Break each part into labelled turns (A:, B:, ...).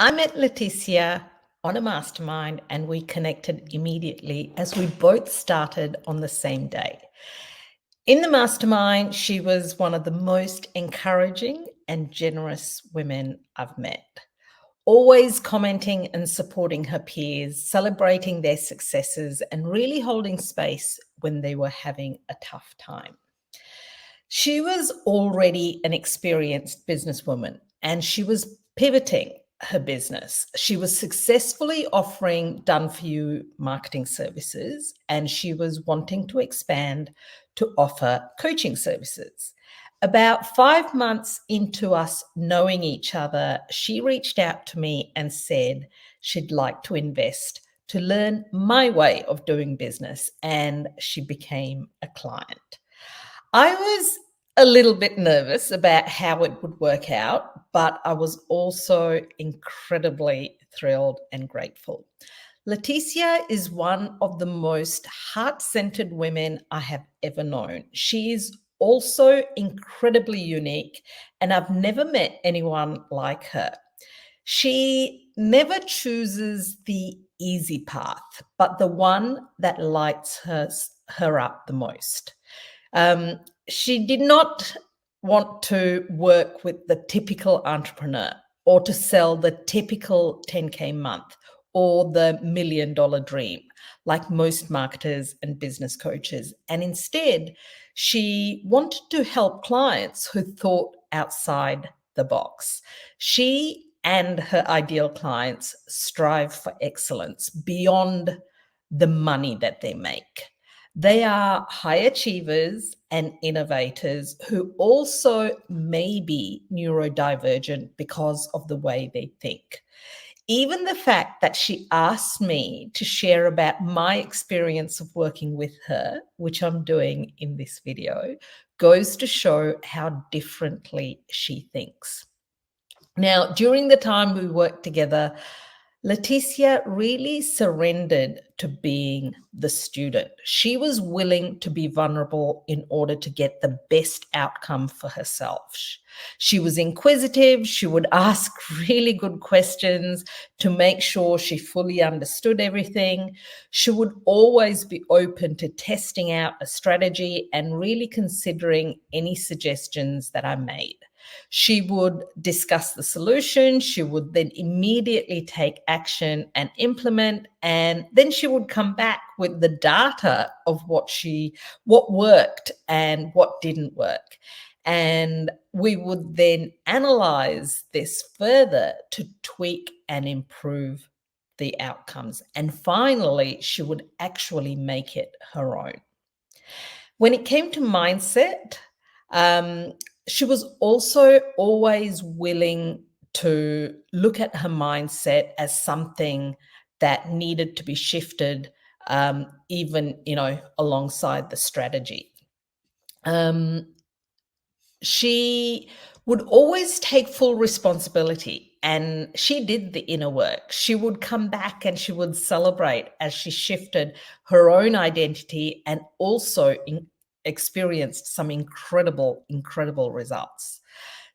A: I met Leticia on a mastermind and we connected immediately as we both started on the same day. In the mastermind, she was one of the most encouraging and generous women I've met, always commenting and supporting her peers, celebrating their successes, and really holding space when they were having a tough time. She was already an experienced businesswoman and she was pivoting her business. She was successfully offering done for you marketing services and she was wanting to expand to offer coaching services. About 5 months into us knowing each other, she reached out to me and said she'd like to invest to learn my way of doing business, and she became a client. I was a little bit nervous about how it would work out, but I was also incredibly thrilled and grateful. Leticia is one of the most heart-centered women I have ever known. She is also incredibly unique, and I've never met anyone like her. She never chooses the easy path, but the one that lights her up the most. Um, she did not want to work with the typical entrepreneur or to sell the typical 10K month or the $1 million dream like most marketers and business coaches. And instead, she wanted to help clients who thought outside the box. She and her ideal clients strive for excellence beyond the money that they make. They are high achievers and innovators who also may be neurodivergent because of the way they think. Even the fact that she asked me to share about my experience of working with her, which I'm doing in this video, goes to show how differently she thinks. Now, during the time we worked together, Leticia really surrendered to being the student. She was willing to be vulnerable in order to get the best outcome for herself. She was inquisitive. She would ask really good questions to make sure she fully understood everything. She would always be open to testing out a strategy and really considering any suggestions that I made. She would discuss the solution. She would then immediately take action and implement. And then she would come back with the data of what worked and what didn't work. And we would then analyze this further to tweak and improve the outcomes. And finally, she would actually make it her own. When it came to mindset, she was also always willing to look at her mindset as something that needed to be shifted, even, alongside the strategy. She would always take full responsibility and she did the inner work. She would come back and she would celebrate as she shifted her own identity and also experienced some incredible results.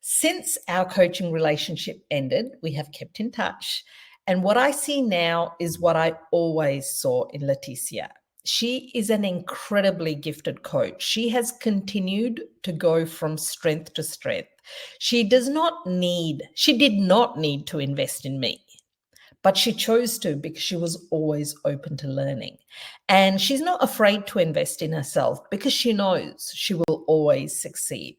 A: Since our coaching relationship ended, we have kept in touch. And what I see now is what I always saw in Leticia. She is an incredibly gifted coach. She has continued to go from strength to strength. She did not need to invest in me, but she chose to because she was always open to learning. And she's not afraid to invest in herself because she knows she will always succeed.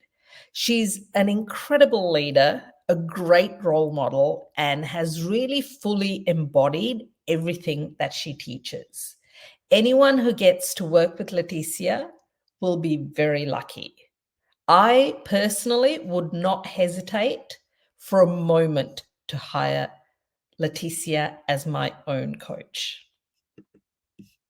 A: She's an incredible leader, a great role model, and has really fully embodied everything that she teaches. Anyone who gets to work with Leticia will be very lucky. I personally would not hesitate for a moment to hire Leticia as my own coach.